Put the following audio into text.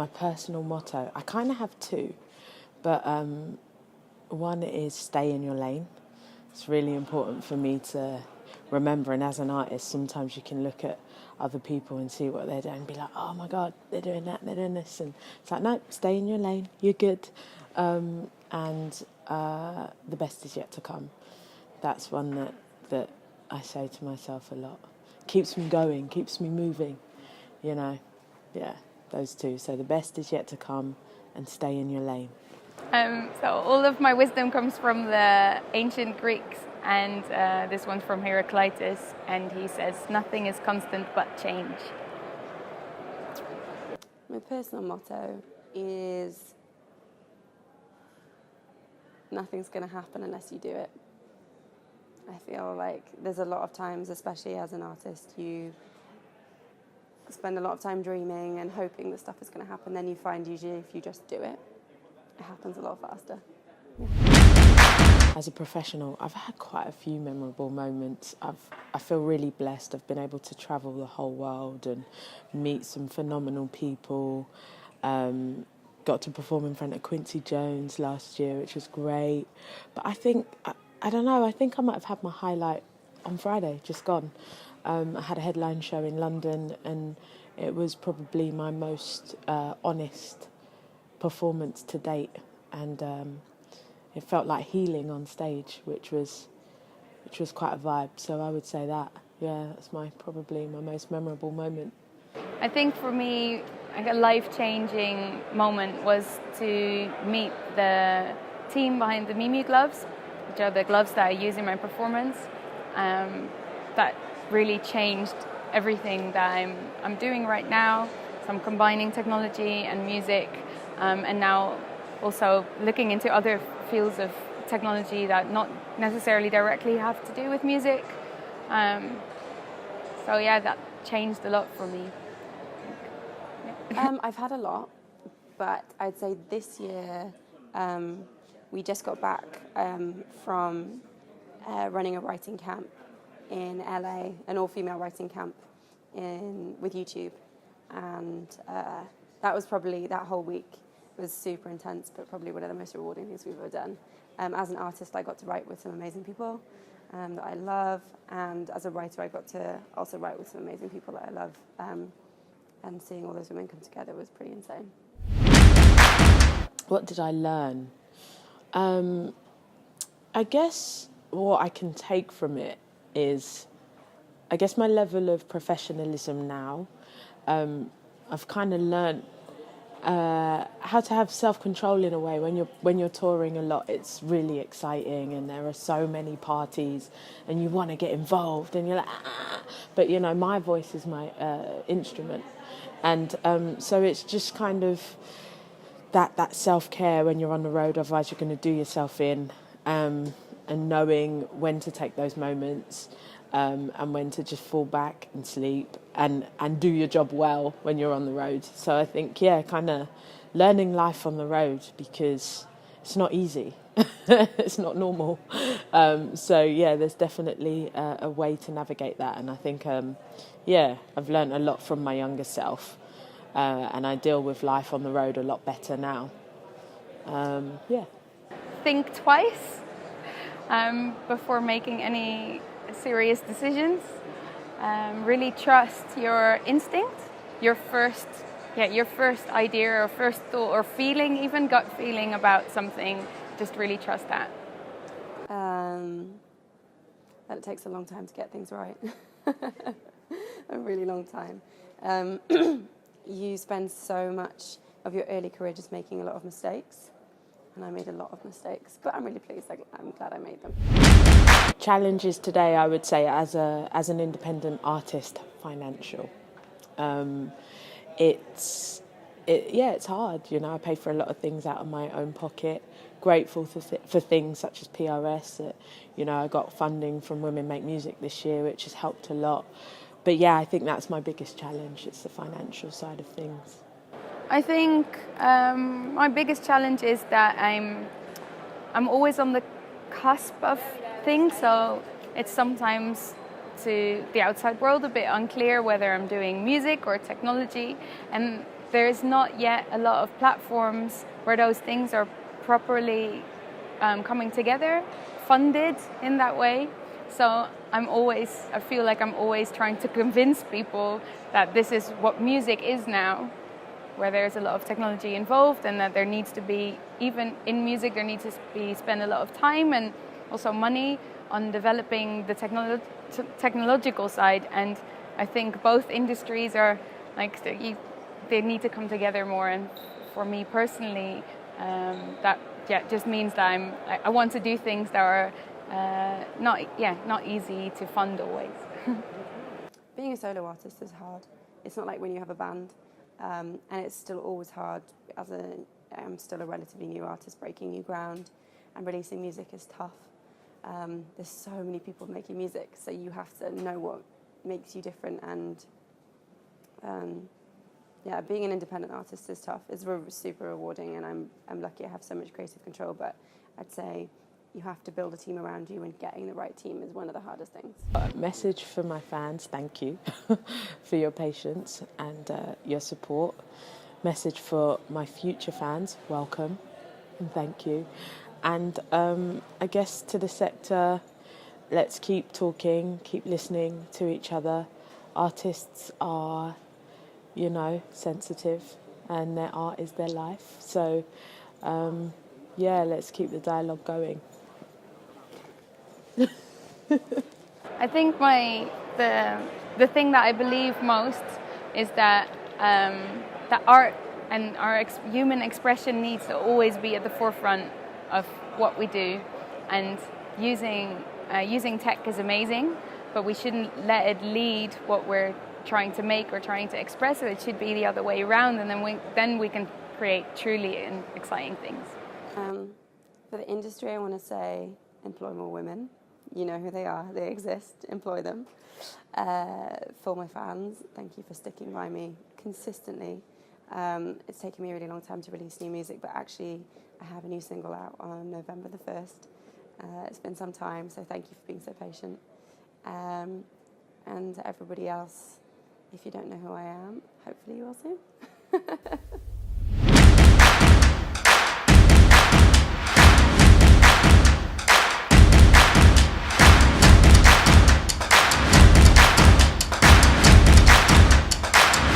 my personal motto. I kind of have two, but one is stay in your lane. It's really important for me to remember, and as an artist, sometimes you can look at other people and see what they're doing and be like, oh my God, they're doing that, they're doing this. And it's like, no, stay in your lane, you're good. And the best is yet to come. That's one that I say to myself a lot. Keeps me going, keeps me moving, you know. Yeah, those two. So the best is yet to come and stay in your lane. So all of my wisdom comes from the ancient Greeks, and this one's from Heraclitus, and he says, nothing is constant but change. My personal motto is nothing's going to happen unless you do it. I feel like there's a lot of times, especially as an artist, you spend a lot of time dreaming and hoping that stuff is going to happen. Then you find usually if you just do it, it happens a lot faster. Yeah. As a professional, I've had quite a few memorable moments. I feel really blessed. I've been able to travel the whole world and meet some phenomenal people. Got to perform in front of Quincy Jones last year, which was great. But I think, I don't know, I think I might have had my highlight on Friday, just gone. I had a headline show in London, and it was probably my most honest performance to date, and it felt like healing on stage, which was quite a vibe. So I would say that, yeah, that's probably my most memorable moment. I think for me, like a life-changing moment was to meet the team behind the Mimi gloves, which are the gloves that I use in my performance. That really changed everything that I'm doing right now. So I'm combining technology and music, and now also looking into other fields of technology that not necessarily directly have to do with music. So yeah, that changed a lot for me. I've had a lot, but I'd say this year we just got back from running a writing camp in LA, an all-female writing camp with YouTube, and that was probably, that whole week was super intense, but probably one of the most rewarding things we've ever done. As an artist, I got to write with some amazing people that I love, and as a writer, I got to also write with some amazing people that I love, and seeing all those women come together was pretty insane. What did I learn? I guess what I can take from it is, I guess my level of professionalism now. I've kind of learned how to have self-control in a way. When you're touring a lot, it's really exciting, and there are so many parties, and you want to get involved, and you're like, but you know, my voice is my instrument, and so it's just kind of that self-care when you're on the road. Otherwise, you're going to do yourself in, and knowing when to take those moments. And when to just fall back and sleep and do your job well when you're on the road. So I think, yeah, kind of learning life on the road, because it's not easy. It's not normal. So, yeah, there's definitely a way to navigate that. And I think, yeah, I've learned a lot from my younger self. And I deal with life on the road a lot better now. Yeah. Think twice before making any serious decisions. Really trust your instinct, your first idea or first thought or feeling, even gut feeling about something. Just really trust that. That it takes a long time to get things right. A really long time. You spend so much of your early career just making a lot of mistakes. And I made a lot of mistakes, but I'm really pleased. I'm glad I made them. Challenges today, I would say, as an independent artist, financial. It's hard. You know, I pay for a lot of things out of my own pocket. Grateful for things such as PRS. That, you know, I got funding from Women Make Music this year, which has helped a lot. But yeah, I think that's my biggest challenge. It's the financial side of things. I think my biggest challenge is that I'm always on the cusp of things, so it's sometimes to the outside world a bit unclear whether I'm doing music or technology, and there's not yet a lot of platforms where those things are properly coming together, funded in that way. So I feel like I'm always trying to convince people that this is what music is now, where there's a lot of technology involved, and that there needs to be, even in music, there needs to be spent a lot of time and also money on developing the technological side. And I think both industries are like, they need to come together more. And for me personally, that just means that I want to do things that are not easy to fund always. Being a solo artist is hard. It's not like when you have a band, and it's still always hard. I'm still a relatively new artist, breaking new ground, and releasing music is tough. There's so many people making music, so you have to know what makes you different. And being an independent artist is tough. It's super rewarding, and I'm lucky I have so much creative control. But I'd say you have to build a team around you, and getting the right team is one of the hardest things. Message for my fans: thank you for your patience and your support. Message for my future fans: welcome and thank you. And I guess to the sector, let's keep talking, keep listening to each other. Artists are, sensitive, and their art is their life. So, let's keep the dialogue going. I think the thing that I believe most is that that art and our human expression needs to always be at the forefront of what we do. And using tech is amazing, but we shouldn't let it lead what we're trying to make or trying to express. So it should be the other way around, and then we can create truly exciting things. For the industry, I want to say employ more women. You know who they are, they exist, employ them. For my fans, thank you for sticking by me consistently. It's taken me a really long time to release new music, but actually I have a new single out on November the 1st. It's been some time, so thank you for being so patient. And everybody else, if you don't know who I am, hopefully you will soon.